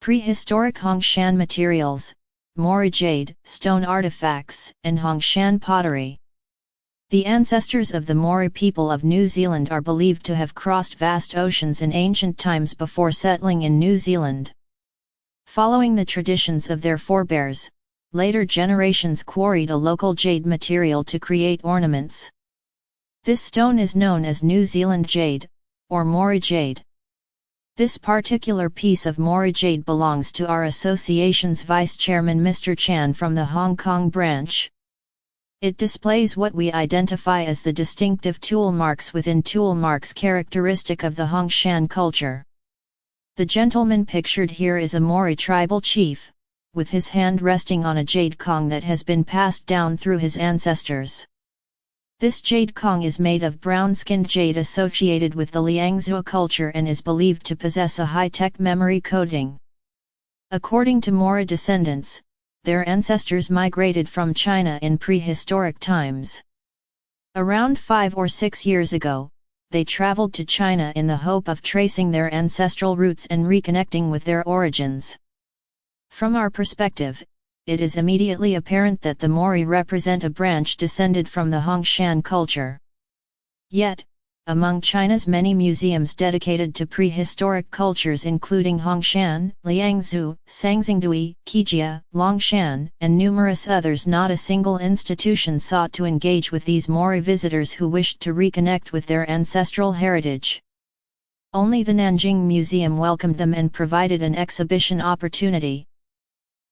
Prehistoric Hongshan materials, Māori Jade, stone artifacts, and Hongshan Pottery. The ancestors of the Māori people of New Zealand are believed to have crossed vast oceans in ancient times before settling in New Zealand. Following the traditions of their forebears, later generations quarried a local jade material to create ornaments. This stone is known as New Zealand Jade, or Māori Jade. This particular piece of Māori Jade belongs to our association's vice-chairman Mr. Chan from the Hong Kong branch. It displays what we identify as the distinctive tool marks within tool marks characteristic of the Hongshan culture. The gentleman pictured here is a Māori tribal chief, with his hand resting on a jade cong that has been passed down through his ancestors. This jade cong is made of brown-skinned jade associated with the Liangzhou culture and is believed to possess a high-tech memory coating. According to Māori descendants, their ancestors migrated from China in prehistoric times. Around 5 or 6 years ago, they traveled to China in the hope of tracing their ancestral roots and reconnecting with their origins. From our perspective, it is immediately apparent that the Māori represent a branch descended from the Hongshan culture. Yet, among China's many museums dedicated to prehistoric cultures including Hongshan, Liangzhou, Sangxingdui, Qijia, Longshan, and numerous others, not a single institution sought to engage with these Māori visitors who wished to reconnect with their ancestral heritage. Only the Nanjing Museum welcomed them and provided an exhibition opportunity.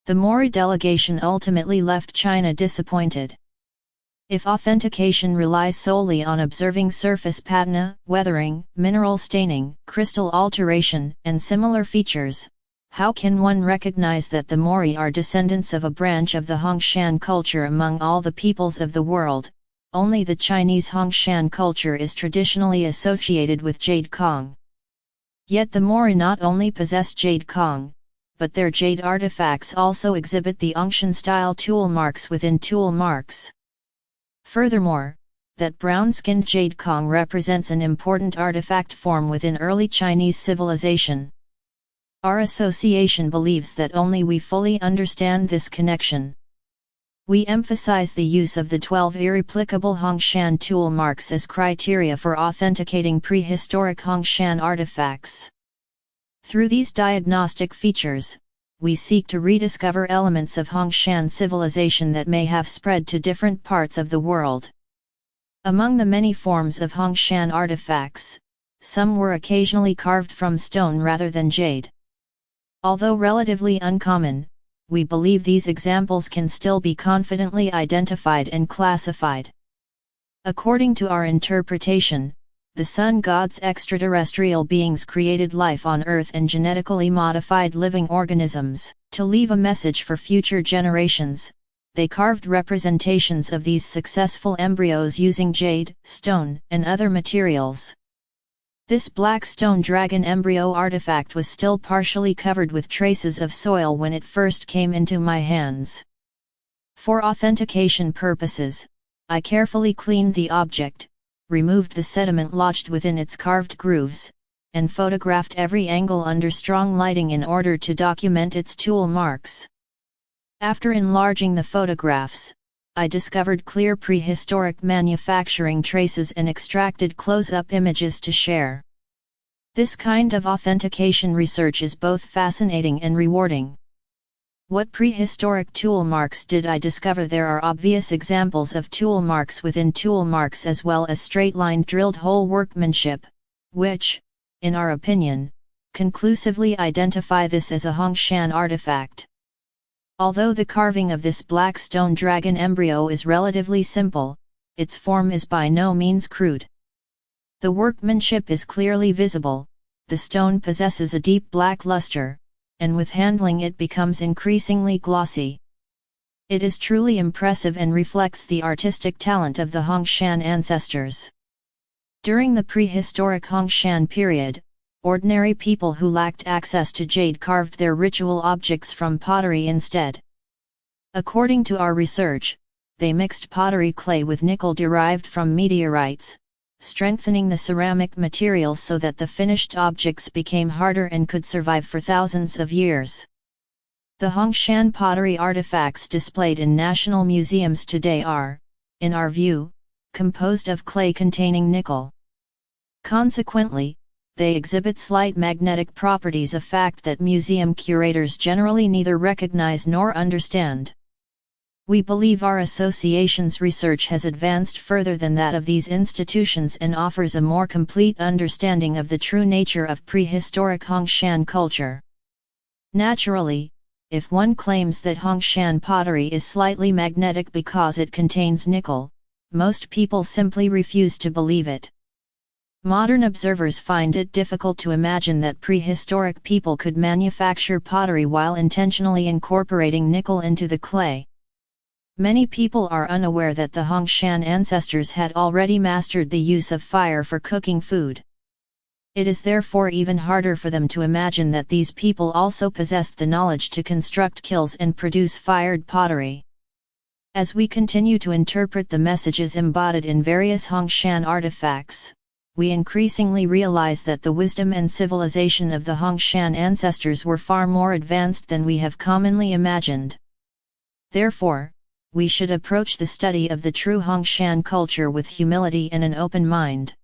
The Māori delegation ultimately left China disappointed. If authentication relies solely on observing surface patina, weathering, mineral staining, crystal alteration, and similar features, how can one recognize that the Māori are descendants of a branch of the Hongshan culture among all the peoples of the world? Only the Chinese Hongshan culture is traditionally associated with jade cong. Yet the Māori not only possess jade cong, but their jade artifacts also exhibit the Hongshan-style tool marks within tool marks. Furthermore, that brown-skinned jade cong represents an important artifact form within early Chinese civilization. Our association believes that only we fully understand this connection. We emphasize the use of the 12 irreplicable Hongshan tool marks as criteria for authenticating prehistoric Hongshan artifacts. Through these diagnostic features, we seek to rediscover elements of Hongshan civilization that may have spread to different parts of the world. Among the many forms of Hongshan artifacts, some were occasionally carved from stone rather than jade. Although relatively uncommon, we believe these examples can still be confidently identified and classified. According to our interpretation, the sun god's extraterrestrial beings created life on Earth and genetically modified living organisms. To leave a message for future generations, they carved representations of these successful embryos using jade, stone, and other materials. This black stone dragon embryo artifact was still partially covered with traces of soil when it first came into my hands. For authentication purposes, I carefully cleaned the object, removed the sediment lodged within its carved grooves, and photographed every angle under strong lighting in order to document its tool marks. After enlarging the photographs, I discovered clear prehistoric manufacturing traces and extracted close-up images to share. This kind of authentication research is both fascinating and rewarding. What prehistoric tool marks did I discover? There are obvious examples of tool marks within tool marks as well as straight-line drilled hole workmanship, which, in our opinion, conclusively identify this as a Hongshan artifact. Although the carving of this black stone dragon embryo is relatively simple, its form is by no means crude. The workmanship is clearly visible, the stone possesses a deep black luster, and with handling it becomes increasingly glossy. It is truly impressive and reflects the artistic talent of the Hongshan ancestors. During the prehistoric Hongshan period, ordinary people who lacked access to jade carved their ritual objects from pottery instead. According to our research, they mixed pottery clay with nickel derived from meteorites, strengthening the ceramic materials so that the finished objects became harder and could survive for thousands of years. The Hongshan pottery artifacts displayed in national museums today are, in our view, composed of clay containing nickel. Consequently, they exhibit slight magnetic properties, a fact that museum curators generally neither recognize nor understand. We believe our association's research has advanced further than that of these institutions and offers a more complete understanding of the true nature of prehistoric Hongshan culture. Naturally, if one claims that Hongshan pottery is slightly magnetic because it contains nickel, most people simply refuse to believe it. Modern observers find it difficult to imagine that prehistoric people could manufacture pottery while intentionally incorporating nickel into the clay. Many people are unaware that the Hongshan ancestors had already mastered the use of fire for cooking food. It is therefore even harder for them to imagine that these people also possessed the knowledge to construct kilns and produce fired pottery. As we continue to interpret the messages embodied in various Hongshan artifacts, we increasingly realize that the wisdom and civilization of the Hongshan ancestors were far more advanced than we have commonly imagined. Therefore, we should approach the study of the true Hongshan culture with humility and an open mind.